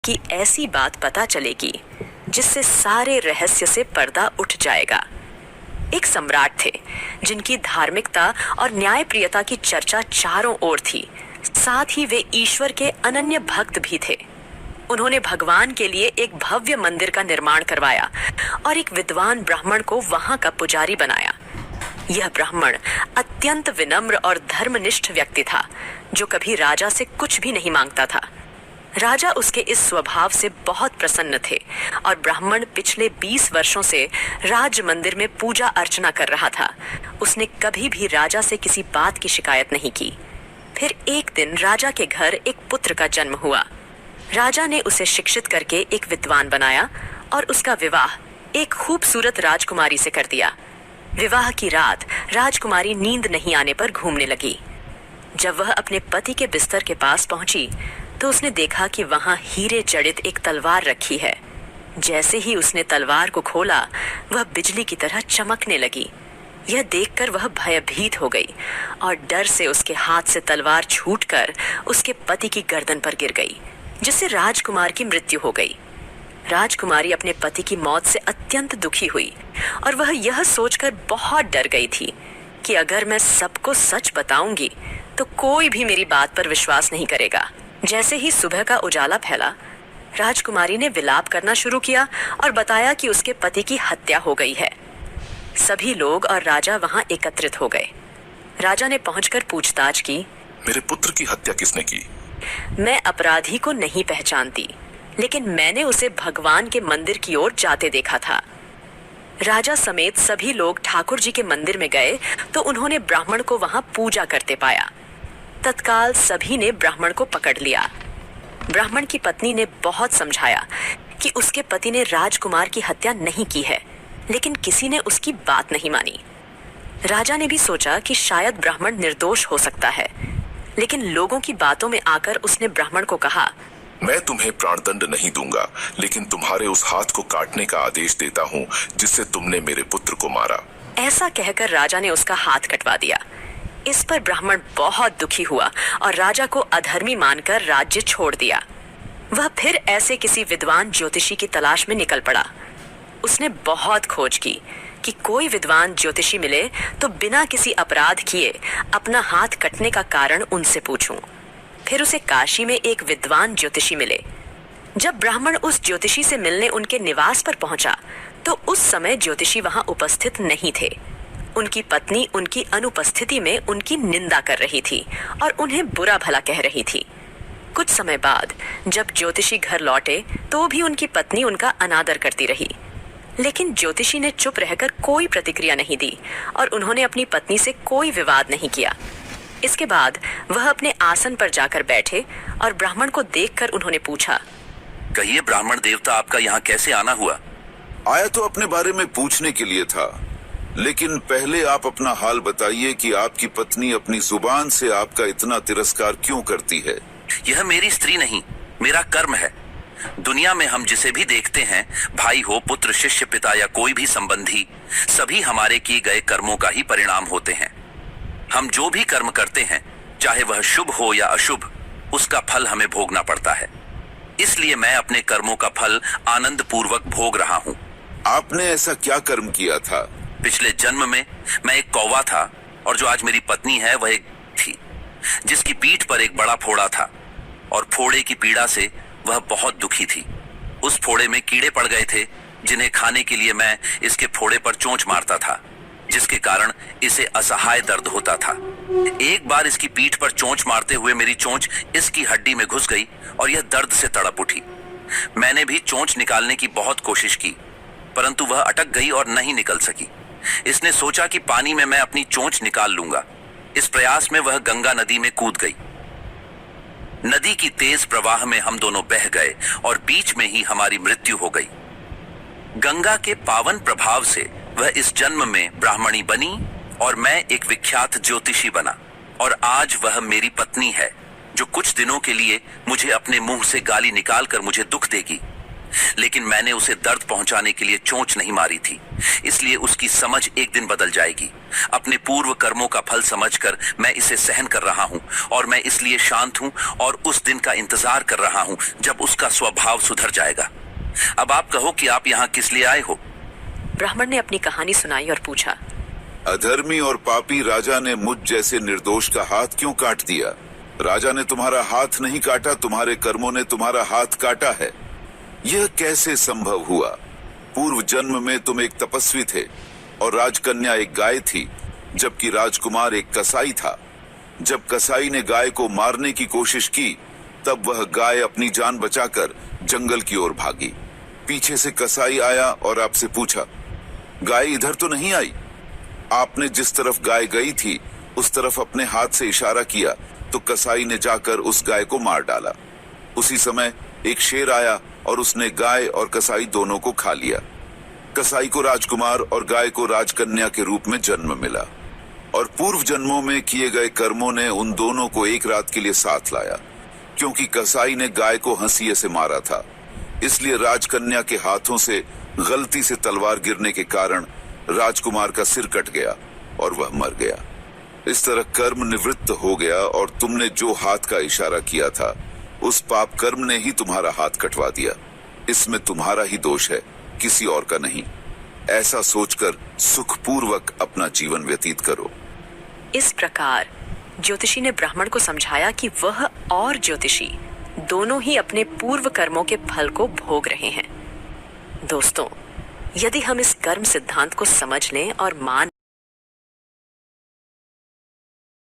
कि ऐसी बात पता चलेगी जिससे सारे रहस्य से पर्दा उठ जाएगा। एक सम्राट थे जिनकी धार्मिकता और न्यायप्रियता की चर्चा चारों ओर थी। साथ ही वे ईश्वर के अनन्य भक्त भी थे। उन्होंने भगवान के लिए एक भव्य मंदिर का निर्माण करवाया और एक विद्वान ब्राह्मण को वहां का पुजारी बनाया। यह ब्राह्मण अत्यंत विनम्र और धर्मनिष्ठ व्यक्ति था, जो कभी राजा से कुछ भी नहीं मांगता था। राजा उसके इस स्वभाव से बहुत प्रसन्न थे और ब्राह्मण पिछले 20 वर्षों से राज मंदिर में पूजा अर्चना कर रहा था। उसने कभी भी राजा से किसी बात की शिकायत नहीं की। फिर एक दिन राजा के घर एक पुत्र का जन्म हुआ। राजा ने उसे शिक्षित करके एक विद्वान बनाया और उसका विवाह एक खूबसूरत राजकुमारी से कर दिया। विवाह की रात राजकुमारी नींद नहीं आने पर घूमने लगी। जब वह अपने पति के बिस्तर के पास पहुंची तो उसने देखा कि वहां हीरे जड़ित एक तलवार रखी है। जैसे ही उसने तलवार को खोला, वह बिजली की तरह चमकने लगी। यह देखकर वह भयभीत हो गई और डर से उसके हाथ से तलवार छूटकर उसके पति की गर्दन पर गिर गई, जिससे राजकुमार की मृत्यु हो गई। राजकुमारी अपने पति की मौत से अत्यंत दुखी हुई और वह यह सोचकर बहुत डर गई थी कि अगर मैं सबको सच बताऊंगी तो कोई भी मेरी बात पर विश्वास नहीं करेगा। जैसे ही सुबह का उजाला फैला, राजकुमारी ने विलाप करना शुरू किया और बताया कि उसके पति की हत्या हो गई है। सभी लोग और राजा वहां एकत्रित हो गए। राजा ने पहुंचकर पूछताछ की। मेरे पुत्र की हत्या किसने की? मैं अपराधी को नहीं पहचानती, लेकिन मैंने उसे भगवान के मंदिर की ओर जाते देखा था। राजा समेत सभी लोग ठाकुर जी के मंदिर में गए तो उन्होंने ब्राह्मण को वहां पूजा करते पाया। तत्काल सभी ने ब्राह्मण को पकड़ लिया। ब्राह्मण की पत्नी ने बहुत समझाया कि उसके पति ने राजकुमार की हत्या नहीं की है, लेकिन किसी ने उसकी बात नहीं मानी। राजा ने भी सोचा कि शायद ब्राह्मण निर्दोष हो सकता है, लेकिन लोगों की बातों में आकर उसने ब्राह्मण को कहा, मैं तुम्हें प्राणदंड नहीं दूंगा, लेकिन तुम्हारे उस हाथ को काटने का आदेश देता हूँ जिससे तुमने मेरे पुत्र को मारा। ऐसा कहकर राजा ने उसका हाथ कटवा दिया। इस पर ब्राह्मण बहुत दुखी हुआ और राजा को अधर्मी मानकर राज्य छोड़ दिया। वह फिर ऐसे किसी विद्वान ज्योतिषी की तलाश में निकल पड़ा। उसने बहुत खोज की कि कोई विद्वान ज्योतिषी मिले तो बिना किसी अपराध किए अपना हाथ कटने का कारण उनसे पूछूं। फिर उसे काशी में एक विद्वान ज्योतिषी मिले। जब ब्राह्मण उस ज्योतिषी से मिलने उनके निवास पर पहुंचा तो उस समय ज्योतिषी वहां उपस्थित नहीं थे। उनकी पत्नी उनकी अनुपस्थिति में उनकी निंदा कर रही थी और उन्हें बुरा भला कह रही थी। कुछ समय बाद जब ज्योतिषी घर लौटे तो भी उनकी पत्नी उनका अनादर करती रही, लेकिन ज्योतिषी ने चुप रहकर कोई प्रतिक्रिया नहीं दी और उन्होंने अपनी पत्नी से कोई विवाद नहीं किया। इसके बाद वह अपने आसन पर जाकर बैठे और ब्राह्मण को देखकर उन्होंने पूछा, कहिए ब्राह्मण देवता, आपका यहाँ कैसे आना हुआ? आया तो अपने बारे में पूछने के लिए था, लेकिन पहले आप अपना हाल बताइए कि आपकी पत्नी अपनी जुबान से आपका इतना तिरस्कार क्यों करती है? यह मेरी स्त्री नहीं, मेरा कर्म है। दुनिया में हम जिसे भी देखते हैं, भाई हो, पुत्र, शिष्य, पिता या कोई भी संबंधी, सभी हमारे किए गए कर्मों का ही परिणाम होते हैं। हम जो भी कर्म करते हैं, चाहे वह शुभ हो या अशुभ, उसका फल हमें भोगना पड़ता है। इसलिए मैं अपने कर्मों का फल आनंद पूर्वक भोग रहा हूँ। आपने ऐसा क्या कर्म किया था? पिछले जन्म में मैं एक कौवा था और जो आज मेरी पत्नी है वह एक थी जिसकी पीठ पर एक बड़ा फोड़ा था और फोड़े की पीड़ा से वह बहुत दुखी थी। उस फोड़े में कीड़े पड़ गए थे जिन्हें खाने के लिए मैं इसके फोड़े पर चोंच मारता था, जिसके कारण इसे असहाय दर्द होता था। एक बार इसकी पीठ पर चोंच मारते हुए मेरी चोंच इसकी हड्डी में घुस गई और यह दर्द से तड़प उठी। मैंने भी चोंच निकालने की बहुत कोशिश की, परंतु वह अटक गई और नहीं निकल सकी। इसने सोचा कि पानी में मैं अपनी चोंच निकाल लूंगा। इस प्रयास में वह गंगा नदी में कूद गई। नदी की तेज प्रवाह में हम दोनों बह गए और बीच में ही हमारी मृत्यु हो गई। गंगा के पावन प्रभाव से वह इस जन्म में ब्राह्मणी बनी और मैं एक विख्यात ज्योतिषी बना, और आज वह मेरी पत्नी है जो कुछ दिनों के लिए मुझे अपने मुंह से गाली निकालकर मुझे दुख देगी लेकिन मैंने उसे दर्द पहुंचाने के लिए चोंच नहीं मारी थी, इसलिए उसकी समझ एक दिन बदल जाएगी। अपने पूर्व कर्मों का फल समझकर मैं इसे सहन कर रहा हूं और मैं इसलिए शांत हूं और उस दिन का इंतजार कर रहा हूं जब उसका स्वभाव सुधर जाएगा। अब आप कहो कि आप यहाँ किस लिए आए हो? ब्राह्मण ने अपनी कहानी सुनाई और पूछा, अधर्मी और पापी राजा ने मुझ जैसे निर्दोष का हाथ क्यों काट दिया? राजा ने तुम्हारा हाथ नहीं काटा, तुम्हारे कर्मों ने तुम्हारा हाथ काटा है। यह कैसे संभव हुआ? पूर्व जन्म में तुम एक तपस्वी थे और राजकन्या एक गाय थी, जबकि राजकुमार एक कसाई था। जब कसाई ने गाय को मारने की कोशिश की, तब वह गाय अपनी जान बचाकर जंगल की ओर भागी। पीछे से कसाई आया और आपसे पूछा, गाय इधर तो नहीं आई? आपने जिस तरफ गाय गई थी उस तरफ अपने हाथ से इशारा किया तो कसाई ने जाकर उस गाय को मार डाला। उसी समय एक शेर आया और उसने गाय और कसाई दोनों को खा लिया। कसाई को राजकुमार और गाय को राजकन्या के रूप में जन्म मिला और पूर्व जन्मों में किए गए कर्मों ने उन दोनों को एक रात के लिए साथ लाया। क्योंकि कसाई ने गाय को हंसिये से मारा था, इसलिए राजकन्या के हाथों से गलती से तलवार गिरने के कारण राजकुमार का सिर कट गया और वह मर गया। इस तरह कर्म निवृत्त हो गया और तुमने जो हाथ का इशारा किया था उस पाप कर्म ने ही तुम्हारा हाथ कटवा दिया। इसमें तुम्हारा ही दोष है, किसी और का नहीं। ऐसा सोचकर सुखपूर्वक अपना जीवन व्यतीत करो। इस प्रकार ज्योतिषी ने ब्राह्मण को समझाया कि वह और ज्योतिषी दोनों ही अपने पूर्व कर्मों के फल को भोग रहे हैं। दोस्तों, यदि हम इस कर्म सिद्धांत को समझ लें और मान